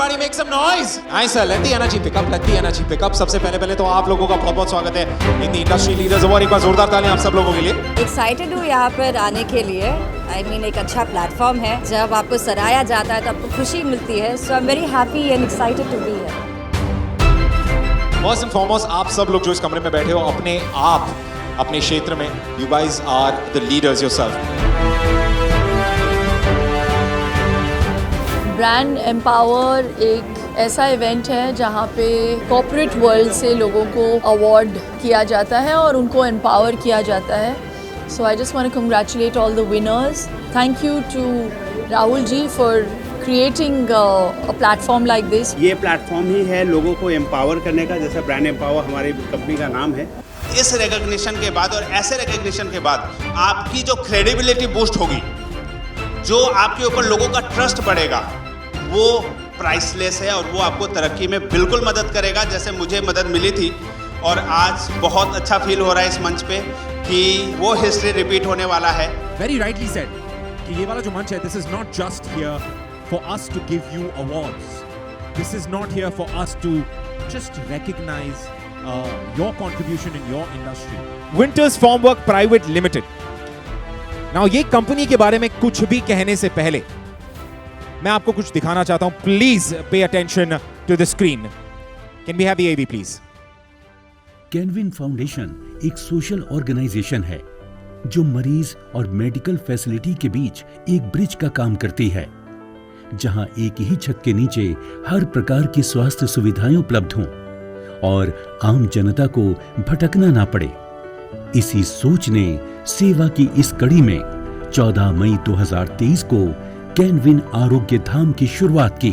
Everybody make some noise. Nice sir, let the energy pick up, let the energy pick up. सबसे पहले तो आप लोगों का बहुत-बहुत स्वागत है इन इंडस्ट्री लीडर्स और एक बार जोरदार तालियां आप सब लोगों के लिए. एक्साइटेड हूँ यहाँ पर आने के लिए. आई मीन एक अच्छा प्लेटफॉर्म है. जब आपको सराहा जाता है तो आपको खुशी मिलती है. So I am very happy and excited to be here. First and foremost आप सब लोग जो इस कमरे में बैठे हो अपने आप अपने क्षेत्र में you guys are the leaders yourself. Brand empower एक ऐसा इवेंट है जहाँ पे कॉर्पोरेट वर्ल्ड से लोगों को अवार्ड किया जाता है और उनको एम्पावर किया जाता है. So I just want to congratulate all the winners. Thank you to Rahul ji for creating a platform like this. ये प्लेटफॉर्म ही है लोगों को एम्पावर करने का, जैसा ब्रांड एम्पावर हमारी कंपनी का नाम है. इस रिकॉग्निशन के बाद और ऐसे रिकॉग्निशन के बाद आपकी जो क्रेडिबिलिटी बूस्ट होगी, जो आपके ऊपर लोगों का ट्रस्ट बढ़ेगा, वो प्राइसलेस है और वो आपको तरक्की में बिल्कुल मदद करेगा, जैसे मुझे मदद मिली थी. और आज बहुत अच्छा फील हो रहा है इस मंच पे कि वो हिस्ट्री रिपीट होने वाला है. Very rightly said कि ये वाला जो मंच है, this is not just here for us to give you awards. This is not here for us to just recognize your contribution in your industry. Winters Formwork Private Limited. Now ये company के बारे में कुछ भी कहने से पहले मैं आपको कुछ दिखाना चाहता हूं. Please pay attention to the screen. Can we have the AV please. Canwin foundation एक सोशल ऑर्गेनाइजेशन है जो मरीज और मेडिकल फैसिलिटी के बीच एक ब्रिज का काम करती है, जहां एक ही छत के नीचे हर प्रकार की स्वास्थ्य सुविधाएं उपलब्ध हों और आम जनता को भटकना ना पड़े. इसी सोच ने सेवा की इस कड़ी में 14 मई 2023 को कैनविन आरोग्य धाम की शुरुआत की.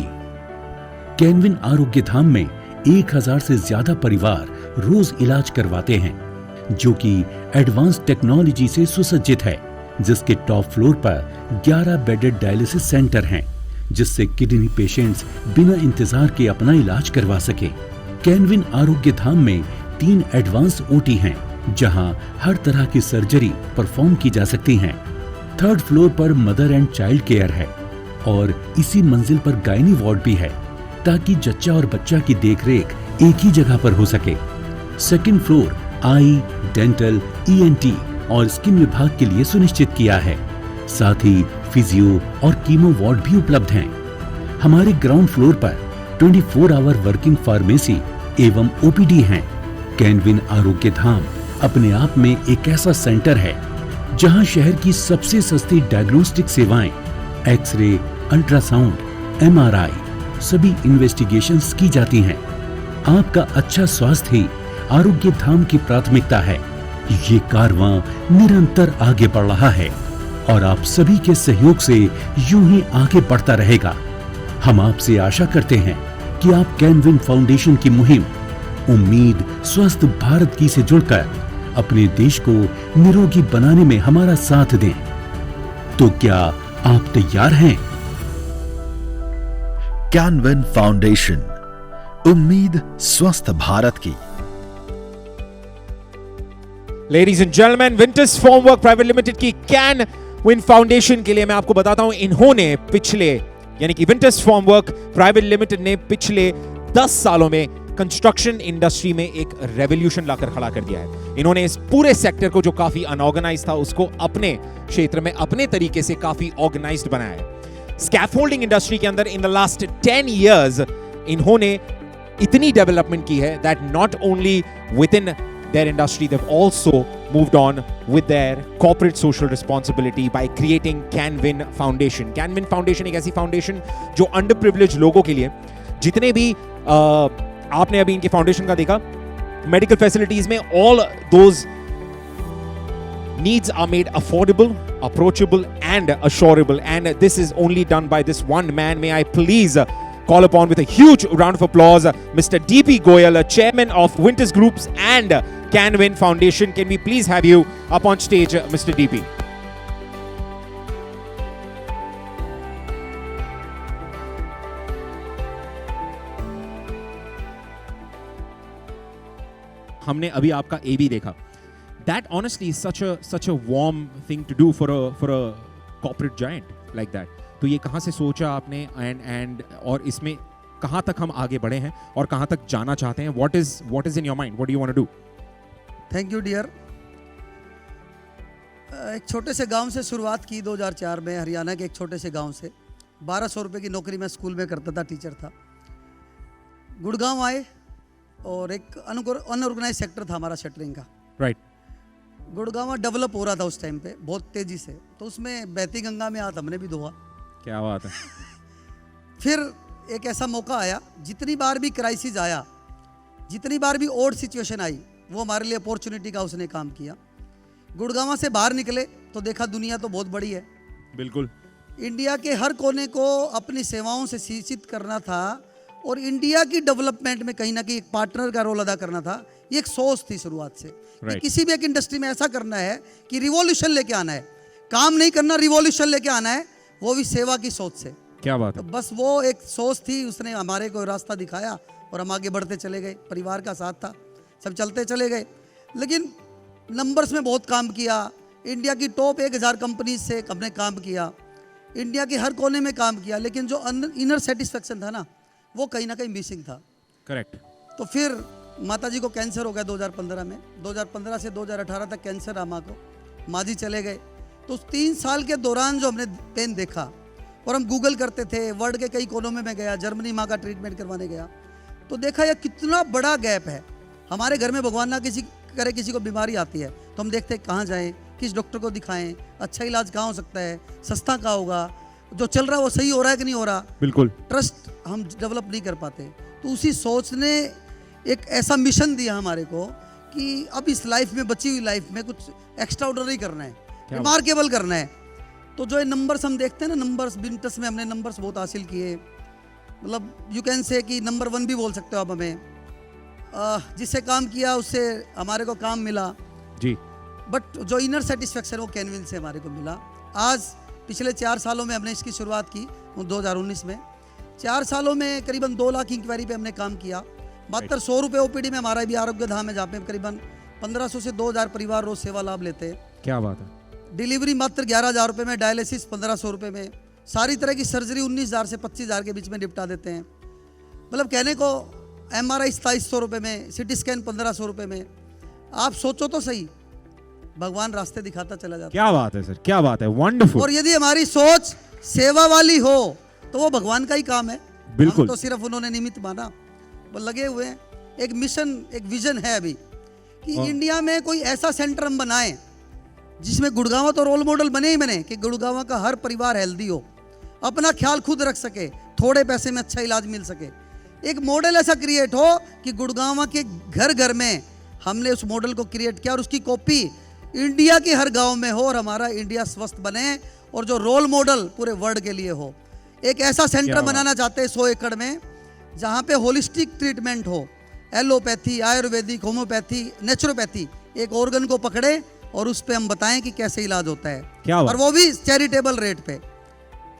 कैनविन आरोग्य धाम में 1000 से ज्यादा परिवार रोज इलाज करवाते हैं, जो कि एडवांस टेक्नोलॉजी से सुसज्जित है, जिसके टॉप फ्लोर पर 11 बेडेड डायलिसिस सेंटर हैं, जिससे किडनी पेशेंट्स बिना इंतजार के अपना इलाज करवा सके. कैनविन आरोग्य धाम में 3 एडवांस ओटी हैं, जहां हर तरह की सर्जरी परफॉर्म की जा सकती हैं. 3rd फ्लोर पर मदर एंड चाइल्ड केयर है और इसी मंजिल पर गायनी वार्ड भी है, ताकि जच्चा और बच्चा की देखरेख एक ही जगह पर हो सके. 2nd फ्लोर आई, डेंटल, ENT और स्किन विभाग के लिए सुनिश्चित किया है. साथ ही फिजियो और कीमो वार्ड भी उपलब्ध हैं. हमारे ग्राउंड फ्लोर पर 24 आवर वर्किंग फार्मेसी एवं OPD हैं. कैनविन आरोग्य धाम अपने आप में एक ऐसा सेंटर है जहां शहर की सबसे सस्ती डायग्नोस्टिक सेवाएं, एक्सरे, अल्ट्रासाउंड, MRI, सभी इन्वेस्टिगेशंस की जाती हैं. आपका अच्छा स्वास्थ्य ही आरोग्य धाम की प्राथमिकता है. ये कारवां निरंतर आगे बढ़ रहा है और आप सभी के सहयोग से यूं ही आगे बढ़ता रहेगा. हम आपसे आशा करते हैं कि आप कैनविन फाउंडेशन की मुहिम उम्मीद स्वस्थ भारत की से जुड़कर अपने देश को निरोगी बनाने में हमारा साथ दें. तो क्या आप तैयार हैं? कैनविन फाउंडेशन, उम्मीद स्वस्थ भारत की. Ladies and gentleman, winters formwork private limited की कैनविन फाउंडेशन के लिए मैं आपको बताता हूं, इन्होंने पिछले यानी कि विंटर्स फॉर्मवर्क प्राइवेट लिमिटेड ने पिछले 10 सालों में कंस्ट्रक्शन इंडस्ट्री में एक रेवोल्यूशन लाकर खड़ा कर दिया है. इन्होंने इस पूरे सेक्टर को जो काफी अनऑर्गेनाइज्ड था उसको अपने क्षेत्र में अपने तरीके से काफी ऑर्गेनाइज्ड बनाया है. स्कैफोल्डिंग इंडस्ट्री के अंदर इन द लास्ट 10 इयर्स इन्होंने इतनी डेवलपमेंट की है that not only with in their industry, they've also moved on with their corporate social responsibility by creating Canvin Foundation. Canvin Foundation एक ऐसी foundation जो underprivileged लोगों के लिए, जितने भी आपने अभी इनके फाउंडेशन का देखा, मेडिकल फैसिलिटीज में all those needs are made affordable, approachable and assurable, and this is only done by this one man. May I please call upon with a huge round of applause Mr. DP Goyal, chairman of Winters Groups and Canvin Foundation. Can we please have you up on stage, Mr. DP? हमने अभी आपका AB देखा. That honestly is such a warm thing to do for a corporate giant like that. तो ये कहाँ से सोचा आपने and और इसमें कहां तक हम आगे बढ़े हैं और कहां तक जाना चाहते हैं. What is in your mind, what do you want to do? Thank you dear. एक छोटे से गांव से शुरुआत की 2004 में, हरियाणा के एक छोटे से गांव से. 1200 रुपये की नौकरी मैं स्कूल में करता था, टीचर था. गुड़गांव आए और एक अनऑर्गेनाइज सेक्टर था हमारा शटरिंग का. राइट. गुड़गांव डेवलप हो रहा था उस टाइम पे बहुत तेज़ी से, तो उसमें बहती गंगा में हाथ हमने भी धोआ. क्या बात है. फिर एक ऐसा मौका आया, जितनी बार भी क्राइसिस आया, जितनी बार भी ओड सिचुएशन आई, वो हमारे लिए अपॉर्चुनिटी का उसने काम किया. गुड़गांव से बाहर निकले तो देखा दुनिया तो बहुत बड़ी है. बिल्कुल. इंडिया के हर कोने को अपनी सेवाओं से सिंचित करना था और इंडिया की डेवलपमेंट में कहीं ना कहीं एक पार्टनर का रोल अदा करना था. ये एक सोच थी शुरुआत से कि किसी भी एक इंडस्ट्री में ऐसा करना है कि रिवॉल्यूशन लेके आना है. काम नहीं करना, रिवॉल्यूशन लेके आना है, वो भी सेवा की सोच से. क्या बात है. तो बस वो एक सोच थी, उसने हमारे को रास्ता दिखाया और हम आगे बढ़ते चले गए. परिवार का साथ था, सब चलते चले गए. लेकिन नंबर्स में बहुत काम किया. इंडिया की टॉप 1000 कंपनीज से हमने काम किया, इंडिया के हर कोने में काम किया. लेकिन जो इनर सेटिस्फेक्शन था ना, वो कहीं ना कहीं मिसिंग था. करेक्ट. तो फिर माता जी को कैंसर हो गया 2015 में. 2015 से 2018 तक कैंसर रहा माँ को. माँ जी चले गए. तो उस 3 साल के दौरान जो हमने पेन देखा, और हम गूगल करते थे, वर्ल्ड के कई कोनों में मैं गया, जर्मनी माँ का ट्रीटमेंट करवाने गया, तो देखा यह कितना बड़ा गैप है. हमारे घर में भगवान ना किसी करे किसी को बीमारी आती है तो हम देखते हैं कहाँ जाएं, किस डॉक्टर को दिखाएं, अच्छा इलाज कहाँ हो सकता है, सस्ता कहाँ होगा, जो चल रहा है वो सही हो रहा है कि नहीं हो रहा. बिल्कुल. ट्रस्ट हम डेवलप नहीं कर पाते. तो उसी सोच ने एक ऐसा मिशन दिया हमारे को कि अब इस लाइफ में, बची हुई लाइफ में, कुछ एक्स्ट्राऑर्डिनरी करना है, रिमार्केबल करना है. तो जो ये नंबर्स हम देखते हैं ना, नंबर्स विंटर्स में हमने नंबर्स बहुत हासिल किए. मतलब यू कैन से कि नंबर 1 भी बोल सकते हो आप हमें. जिससे काम किया उससे हमारे को काम मिला जी. बट जो इनर सेटिस्फेक्शन वो कैनविन से हमारे को मिला. आज पिछले 4 सालों में हमने इसकी शुरुआत की 2019 में. 4 सालों में करीबन 2 लाख इंक्वायरी पे हमने काम किया. मात्र 100 रुपये ओपीडी में हमारा भी आरोग्य धाम है, जहाँ पे करीबन 1500 से 2000 परिवार रोज सेवा लाभ लेते हैं. क्या बात है. डिलीवरी मात्र 11,000 रुपये में, डायलिसिस 1500 रुपये में, सारी तरह की सर्जरी 19,000 से 25,000 के बीच में निपटा देते हैं. मतलब कहने को MRI 2700 रुपये में, CT स्कैन 1500 रुपये में. आप सोचो तो सही, भगवान रास्ते दिखाता चला जाता है. क्या बात है सर, क्या बात है. वंडरफुल. और यदि हमारी सोच सेवा वाली हो तो वो भगवान का ही काम है. बिल्कुल. हम तो सिर्फ उन्होंने निमित्त माना, वो लगे हुए हैं. एक मिशन, एक विजन है अभी कि इंडिया में कोई ऐसा सेंटर हम बनाएं जिसमें गुड़गांव तो रोल मॉडल बने ही बने, कि गुड़गांव का हर परिवार हेल्दी हो, अपना ख्याल खुद रख सके, थोड़े पैसे में अच्छा इलाज मिल सके. एक मॉडल ऐसा क्रिएट हो कि गुड़गांव के घर घर में हमने उस मॉडल को क्रिएट किया और उसकी कॉपी इंडिया के हर गांव में हो और हमारा इंडिया स्वस्थ बने और जो रोल मॉडल पूरे वर्ल्ड के लिए हो. एक ऐसा सेंटर बनाना चाहते हैं 100 एकड़ में, जहां पे होलिस्टिक ट्रीटमेंट हो, एलोपैथी, आयुर्वेदिक, होम्योपैथी, नेचुरोपैथी. एक ऑर्गन को पकड़े और उस पे हम बताएं कि कैसे इलाज होता है. क्या बात. और वो भी चैरिटेबल रेट पे.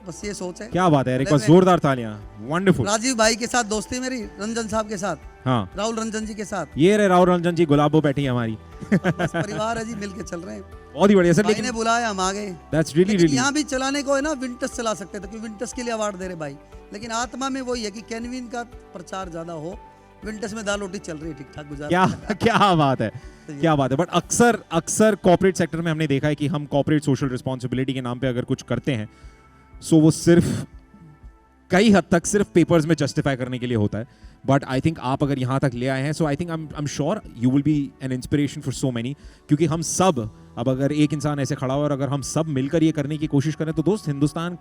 बस ये सोच है. क्या बात है. एक बार जोरदार तालियां. वंडरफुल. राजीव भाई के साथ दोस्ती मेरी, रंजन साहब के साथ, हाँ, राहुल रंजन जी के साथ. ये रहे राहुल रंजन जी, गुलाबो बैठी है हमारी. बस परिवार है जी, मिलके चल रहे हैं. बहुत ही बढ़िया सर. भाई ने बुलाया, हम आ गए. That's really really. यहाँ भी चलाने को है ना, विंटर्स चला सकते थे, क्योंकि विंटर्स के लिए अवार्ड दे रहे भाई. लेकिन आत्मा में वही है कि कैनविन का प्रचार ज्यादा हो. विंटर्स में दाल रोटी चल रही है, ठीक ठाक गुजार. क्या बात है, क्या बात है. बट अक्सर कॉर्पोरेट सेक्टर में हमने देखा है कि हम कॉर्पोरेट सोशल रिस्पॉन्सिबिलिटी के नाम पे अगर कुछ करते हैं, सो वो सिर्फ कई हद तक सिर्फ पेपर्स में जस्टिफाई करने के लिए होता है. बट आई थिंक आप अगर यहाँ तक ले आए हैं, so I think I am sure you will be an inspiration for so many. क्योंकि हम सब, अब अगर एक इंसान ऐसे खड़ा हो और अगर हम सब मिलकर ये करने की कोशिश करें, तो दोस्त हिंदुस्तान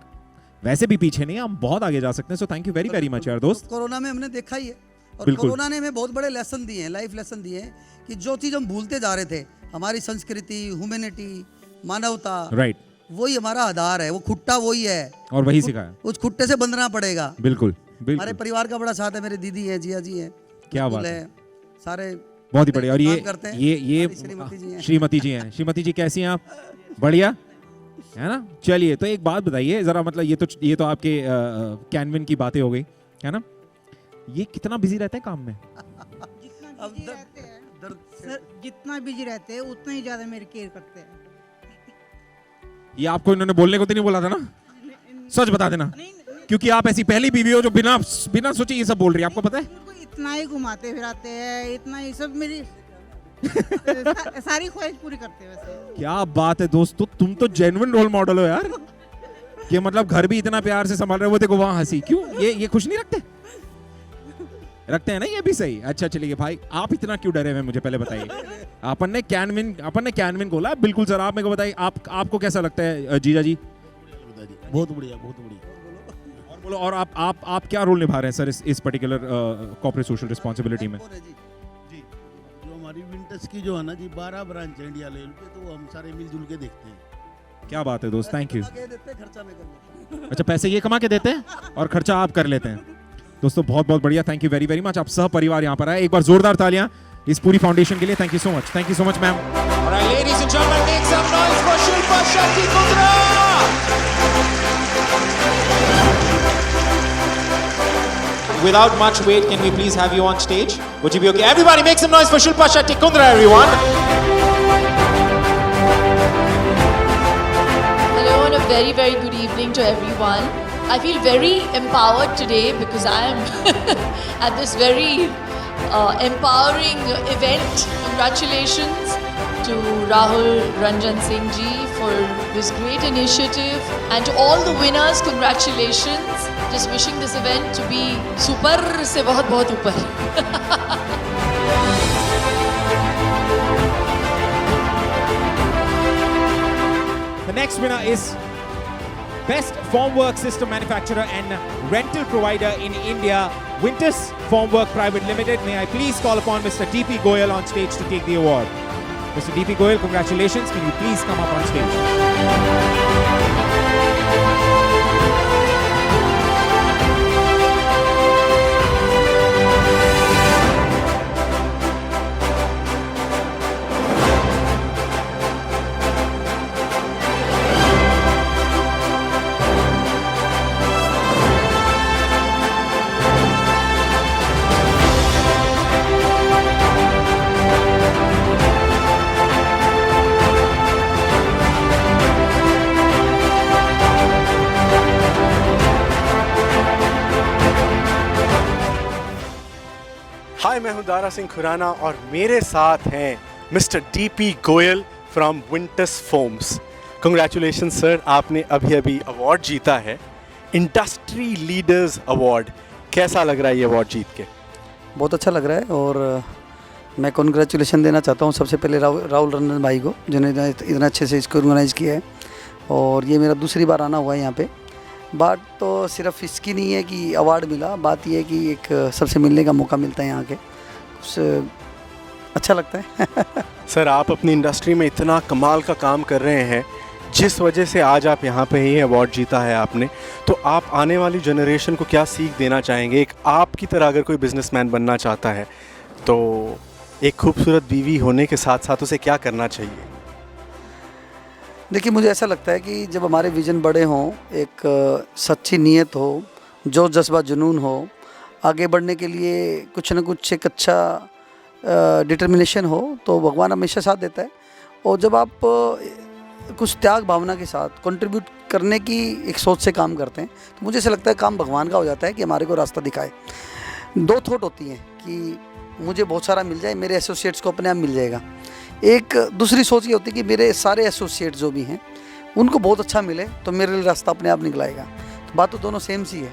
वैसे भी पीछे नहीं है, हम बहुत आगे जा सकते हैं. So thank you very very much यार दोस्त. कोरोना में हमने देखा ही है, और कोरोना ने हमें बहुत बड़े लेसन दिए हैं, लाइफ लेसन दिए हैं, कि जो चीज़ हम भूलते जा रहे थे, हमारी संस्कृति, ह्यूमैनिटी, मानवता, राइट, वही हमारा आधार है. वो खुट्टा वही है और वही सिखाया. उस खुट्टे से बंधना पड़ेगा. बिल्कुल हमारे बिल्कुल. परिवार का बड़ा साथ है. मेरे दीदी है, जिया जी है, क्या बात है. सारे बहुत ही बढ़िया. और ये श्रीमती जी हैं. श्रीमती जी हैं. श्रीमती जी कैसी हैं आप? बढ़िया है ना. चलिए, तो एक बात बताइए जरा, मतलब ये तो आपके कैनविन की बातें हो गई है ना. ये कितना बिजी रहते हैं काम में? जितना बिजी रहते हैं उतना ही ज्यादा मेरी केयर करते हैं. ये आपको इन्होंने बोलने को तो नहीं बोला था ना? सच बता देना. क्योंकि आप ऐसी पहली बीवी हो जो बिना बिना सोचे ये सब बोल रही है, आपको पता है? मेरे को इतना ही घुमाते फिराते हैं, इतना ही सब मेरी सारी ख्वाहिश पूरी करते हैं वैसे। क्या बात है दोस्तों, तुम तो जेन्युइन रोल मॉडल हो यार, कि मतलब घर भी इतना प्यार से संभाल रहे हो। वो देखो वहां हंसी, क्यों ये खुश नहीं रखते? रखते हैं ना, ये भी सही। अच्छा चलिए भाई, आप इतना क्यों डरे हुए मुझे पहले बताइए। अपन ने कैनविन खोला, बिल्कुल सर। आप मेरे को बताइए, आपको कैसा लगता है जीजा जी? बहुत बढ़िया, बहुत बढ़िया। और बोलो, और आप क्या रोल निभा रहे हैं सर इस पर्टिकुलर कॉर्पोरेट सोशल रिस्पॉन्सिबिलिटी में? जी, जो हमारी विंटर्स की जो है ना जी 12 ब्रांच है इंडिया लेवल पे, तो वो हम सारे मिलजुल के देखते हैं। क्या बात है दोस्त, थैंक यू। खर्चा में कर लेते अच्छा, पैसे ये कमा के देते हैं और खर्चा आप कर लेते हैं। दोस्तों बहुत बहुत बढ़िया, thank you very very much. आप सह परिवार यहाँ पर आए, एक बार जोरदार तालियां इस पूरी फाउंडेशन के लिए। Thank you so much, thank you so much ma'am. Alright, ladies and gentlemen, make some noise for Shilpa Shetty Kundra! Without much wait, can we please have you on stage? Would you be okay? Everybody make some noise for Shilpa Shetty Kundra, everyone. Hello and a very, very good evening to everyone. I feel very empowered today because I am at this very empowering event. Congratulations to Rahul Ranjan Singh ji for this great initiative, and to all the winners, congratulations. Just wishing this event to be super se bahut bahut upar. The next winner is Best Formwork System Manufacturer and Rental Provider in India, Winters Formwork Private Limited. May I please call upon Mr. D.P. Goyal on stage to take the award. Mr. D.P. Goyal, congratulations. Can you please come up on stage? हाय, मैं हूं दारा सिंह खुराना और मेरे साथ हैं mister DP Goyal from winters foams. Congratulation sir, आपने अभी अभी award जीता है, इंडस्ट्री लीडर्स अवार्ड। कैसा लग रहा है ये अवार्ड जीत के? बहुत अच्छा लग रहा है, और मैं कॉन्ग्रेचुलेशन देना चाहता हूँ सबसे पहले राहुल रंजन भाई को, जिन्होंने इतना अच्छे से इसको ऑर्गेनाइज़ किया है। और ये मेरा दूसरी बार आना हुआ है यहाँ पे। बात तो सिर्फ इसकी नहीं है कि अवार्ड मिला, बात ये है कि एक सबसे मिलने का मौका मिलता है यहाँ के, उससे अच्छा लगता है। सर, आप अपनी इंडस्ट्री में इतना कमाल का काम कर रहे हैं, जिस वजह से आज आप यहाँ पे ये अवार्ड जीता है आपने, तो आप आने वाली जनरेशन को क्या सीख देना चाहेंगे? एक आपकी तरह अगर कोई बिजनेसमैन बनना चाहता है तो एक खूबसूरत बीवी होने के साथ साथ उसे क्या करना चाहिए? देखिए, मुझे ऐसा लगता है कि जब हमारे विज़न बड़े हों, एक सच्ची नीयत हो, जो जज्बा जुनून हो, आगे बढ़ने के लिए कुछ ना कुछ एक अच्छा डिटर्मिनेशन हो, तो भगवान हमेशा साथ देता है। और जब आप कुछ त्याग भावना के साथ कंट्रीब्यूट करने की एक सोच से काम करते हैं, तो मुझे ऐसा लगता है काम भगवान का हो जाता है कि हमारे को रास्ता दिखाए। दो थॉट होती हैं कि मुझे बहुत सारा मिल जाए, मेरे एसोसिएट्स को अपने आप मिल जाएगा। एक दूसरी सोच ये होती है कि मेरे सारे एसोसिएट्स जो भी हैं उनको बहुत अच्छा मिले तो मेरे लिए रास्ता अपने आप निकलाएगा। तो बात तो दोनों सेम सी है,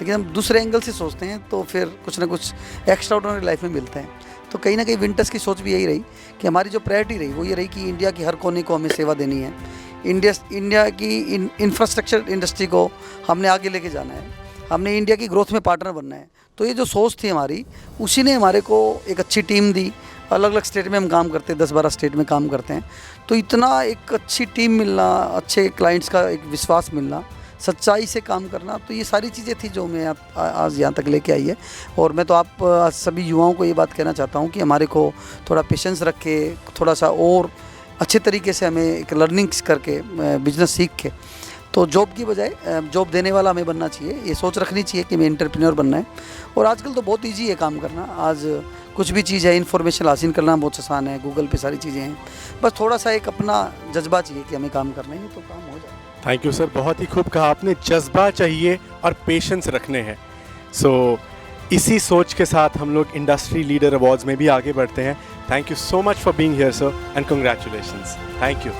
लेकिन हम दूसरे एंगल से सोचते हैं तो फिर कुछ ना कुछ एक्स्ट्रा ऑर्डिनरी लाइफ में मिलता है। तो कहीं ना कहीं विंटर्स की सोच भी यही रही कि हमारी जो प्रायोरिटी रही वो ये रही कि इंडिया की हर कोने को हमें सेवा देनी है, इंडिया की इंफ्रास्ट्रक्चर इंडस्ट्री को हमने आगे लेके जाना है, हमने इंडिया की ग्रोथ में पार्टनर बनना है। तो ये जो सोच थी हमारी, उसी ने हमारे को एक अच्छी टीम दी। अलग अलग स्टेट में हम काम करते हैं, 10-12 स्टेट में काम करते हैं। तो इतना एक अच्छी टीम मिलना, अच्छे क्लाइंट्स का एक विश्वास मिलना, सच्चाई से काम करना, तो ये सारी चीज़ें थी जो मैं आज यहाँ तक लेके आई है। और मैं तो आप सभी युवाओं को ये बात कहना चाहता हूँ कि हमारे को थोड़ा पेशेंस रखे, थोड़ा सा और अच्छे तरीके से हमें एक लर्निंग्स करके बिजनेस सीख के तो जॉब की बजाय जॉब देने वाला हमें बनना चाहिए, ये सोच रखनी चाहिए कि हमें एंटरप्रेन्योर बनना है। और आजकल तो बहुत ईजी है काम करना, आज कुछ भी चीज़ है इन्फॉर्मेशन हासिल करना बहुत आसान है, गूगल पे सारी चीज़ें हैं, बस थोड़ा सा एक अपना जज्बा चाहिए कि हमें काम करना है तो काम हो जाए। थैंक यू सर, बहुत ही खूब कहा आपने, जज्बा चाहिए और पेशेंस रखने हैं। सो इसी सोच के साथ हम लोग इंडस्ट्री लीडर अवार्ड्स में भी आगे बढ़ते हैं। Thank you so much for being here sir and congratulations. Thank you.